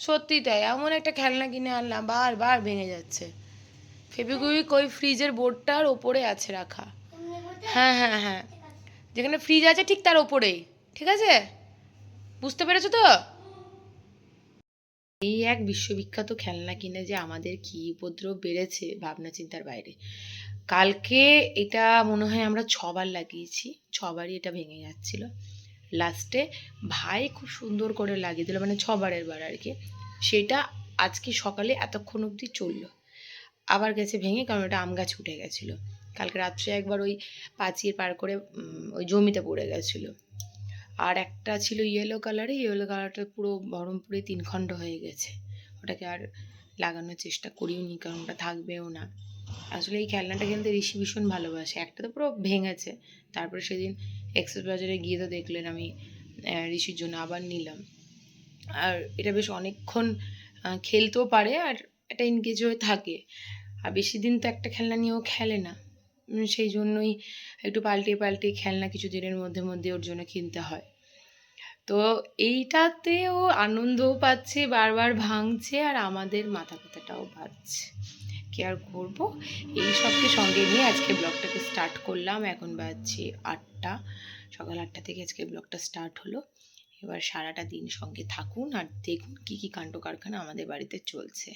সত্যি তাই, এমন একটা খেলনা কিনে আনলাম বারবার ভেঙে যাচ্ছে। ফেবিকুইক ওই ফ্রিজের বোর্ডটার ওপরে আছে রাখা। হ্যাঁ হ্যাঁ হ্যাঁ, যেখানে ফ্রিজ আছে ঠিক তার ওপরেই। ঠিক আছে, বুঝতে পেরেছো তো? এই এক বিশ্ববিখ্যাত খেলনা কিনে যে আমাদের কি উপদ্রব বেড়েছে ভাবনা চিন্তার বাইরে। কালকে এটা মনে হয় আমরা 6বার লাগিয়েছি, 6বারই এটা ভেঙে যাচ্ছিল। লাস্টে ভাই খুব সুন্দর করে লাগিয়ে দিল, মানে 6বারের বার আর কি। সেটা আজকে সকালে এতক্ষণ অবধি চললো, আবার গেছে ভেঙে, কারণ ওটা আম গাছ উঠে গেছিলো। কালকে রাত্রে একবার ওই পাঁচির পার করে ওই জমিতে পড়ে গেছিলো। আর একটা ছিল ইয়েলো কালারটা পুরো বহরমপুরে 3 খণ্ড হয়ে গেছে। ওটাকে আর লাগানোর চেষ্টা করিও নি, কারণ ওটা থাকবেও না। আসলে এই খেলনাটা খেলতে ঋষি ভীষণ ভালোবাসে। একটা তো পুরো ভেঙেছে, তারপরে সেদিন এক্সেস বাজারে গিয়ে তো দেখলেন আমি ঋষির জন্য আবার নিলাম। আর এটা বেশ অনেকক্ষণ খেলতেও পারে, আর এটা এনগেজ হয়ে থাকে। আর বেশি দিন তো একটা খেলনা নিয়েও খেলে না, সেই জন্যই একটু পাল্টে খেলনা কিছু দিনের মধ্যে মধ্যে ওর জন্য কিনতে হয়। তো এইটাতে ও আনন্দও পাচ্ছে, বারবার ভাঙছে, আর আমাদের মাথা ব্যথাটাও বাড়ছে। কি আর করবো, এই সবকে সঙ্গে নিয়ে আজকে ব্লগটাকে স্টার্ট করলাম। এখন বাজছে 8টা, সকাল 8টা থেকে আজকে ব্লগটা স্টার্ট হলো। এবার সারাটা দিন সঙ্গে থাকুন আর দেখুন কি কি কাণ্ড কারখানা আমাদের বাড়িতে চলছে।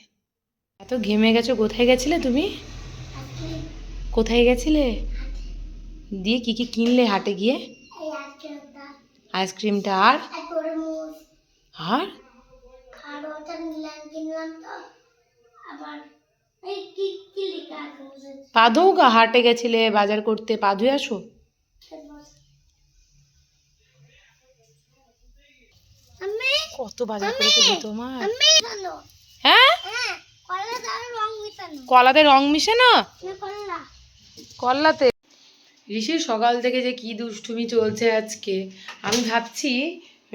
এত ঘেমে গেছো, কোথায় গেছিলে তুমি? কোথায় গেছিলে? দিয়ে কি কি কিনলে হাটে গিয়ে? আইসক্রিমটা আর আর পা ধোগা, হাটে গেছিলে বাজার করতে, পা ধুয়ে আসো। কত বাজার করেছে তোমার? হ্যাঁ, কলাতে রং মিশানো, কলাতে। ঋষির সকাল থেকে যে কি দুষ্টুমি চলছে আজকে। আমি ভাবছি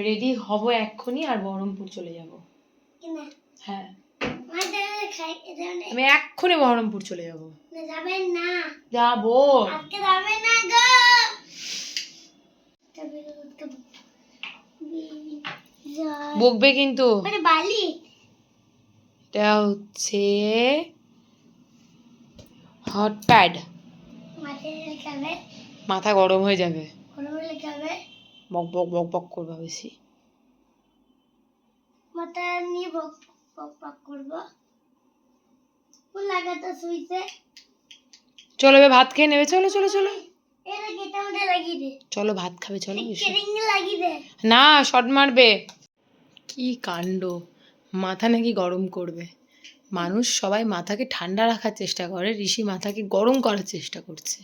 রেডি হব এক্ষুনি আর বহরমপুর চলে যাব। হ্যাঁ, আমি এক্ষুনি বহরমপুর চলে যাব। যাবো, বকবে কিন্তু। এটা হচ্ছে হট প্যাড, মাথা গরম হয়ে যাবে, বক বক বক বক করবে বেশি। মাথা নিয়ে বক বক বক করব। কোন লাগাতে সুইছে? চলো এবার ভাত খেয়ে নেবে, চলো চলো চলো। এটা গেটা মধ্যে লাগিয়ে দে, চলো ভাত খাবে, চলো। কেরিং লাগিয়ে দে না, শট মারবে। কি কাণ্ড, মাথা নাকি গরম করবে। মানুষ সবাই মাথাকে ঠান্ডা রাখার চেষ্টা করে, ঋষি মাথাকে গরম করার চেষ্টা করছে।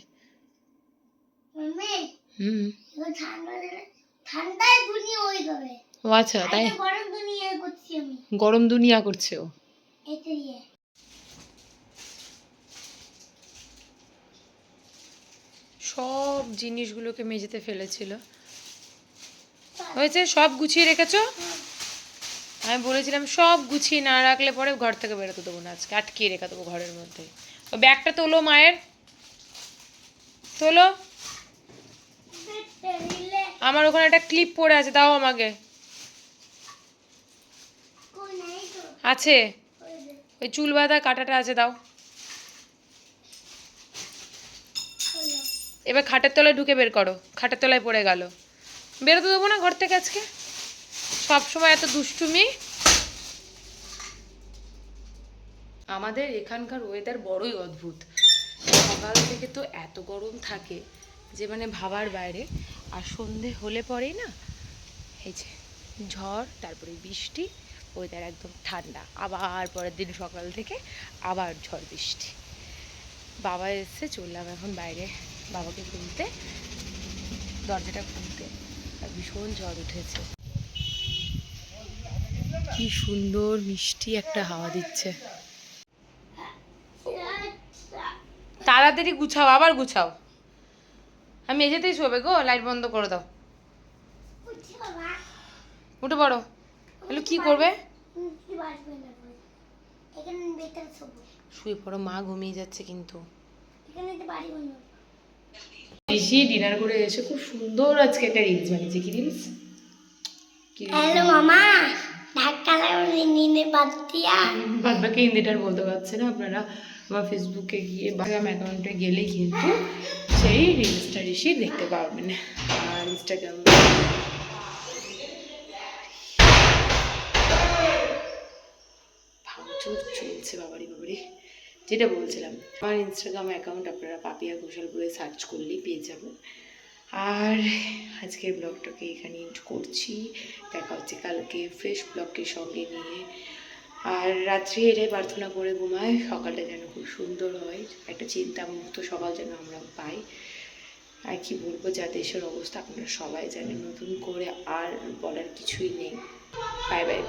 ও আচ্ছা, তাই গরম দুনিয়া করছে ও। সব জিনিসগুলোকে মেঝেতে ফেলেছিল, হয়েছে সব গুছিয়ে রেখেছো? আমি বলেছিলাম সব গুছিয়ে না রাখলে পরে ঘর থেকে বেরোতে দেবো না, আজকে আটকিয়ে রেখে দেবো ঘরের মধ্যে। ও ব্যাগটা তোলো, মায়ের তোলো। আমার ওখানে একটা ক্লিপ পড়ে আছে, দাও আমাকে। আছে, ওই চুল বাঁধা কাঁটাটা আছে, দাও। এবার খাটের তলায় ঢুকে বের করো, খাটের তলায় পড়ে গেল। বেরোতে দেবো না ঘর থেকে আজকে, সব সময় এত দুষ্টুমি। আমাদের এখানকার ওয়েদার বড়ই অদ্ভুত। সকাল থেকে তো এত গরম থাকে যে মানে ভাবার বাইরে, আর সন্ধে হলে পরেই না এই যে ঝড়, তারপরে বৃষ্টি, ওয়েদার একদম ঠান্ডা। আবার পরের দিন সকাল থেকে আবার ঝড় বৃষ্টি। বাবা এসে চললাম এখন বাইরে বাবাকে খুলতে, দরজাটা খুলতে, আর ভীষণ ঝড় উঠেছে। কি সুন্দর মিষ্টি একটা হাওয়া দিচ্ছে। তাড়াতাড়ি গুছাও, আবার গুছাও। আমি মেঝেতেই শোবে গো, লাইট বন্ধ করে দাও। উঠে পড়ো। হ্যালো, কি করবে? শুয়ে পড়ো, মা ঘুমিয়ে যাচ্ছে কিন্তু। বেশি ডিনার করে এসে খুব সুন্দর আজকে একটা রিলস বানিয়েছে। কি রিলস? হ্যালো মামা, ধাক্কা লাগলে নিনে বাদ বাকি হিন্দিটা আর বলতে পারছে না। আপনারা আমার ফেসবুকে গিয়ে ইনস্টাগ্রাম অ্যাকাউন্টে গেলে কিন্তু সেই রিলসটা ঋষি দেখতে পারবেন। আর ইনস্টাগ্রাম ভাঙচুর চলছে বাবারি বাবারি। যেটা বলছিলাম, আমার ইনস্টাগ্রাম অ্যাকাউন্ট আপনারা পাপিয়া ঘোষাল বলে সার্চ করলেই পেয়ে যাবেন। আর আজকের ব্লগটাকে এখানে এন্ড করছি। দেখা হচ্ছে কালকে ফ্রেশ ব্লগকে সঙ্গে নিয়ে। আর রাত্রে এটাই প্রার্থনা করে ঘুমায়, সকালটা যেন খুব সুন্দর হয়, একটা চিন্তামুক্ত সকাল যেন আমরা পাই। আর কি বলবো, যা দেশের অবস্থা আপনারা সবাই জানেন, নতুন করে আর বলার কিছুই নেই। Bye bye.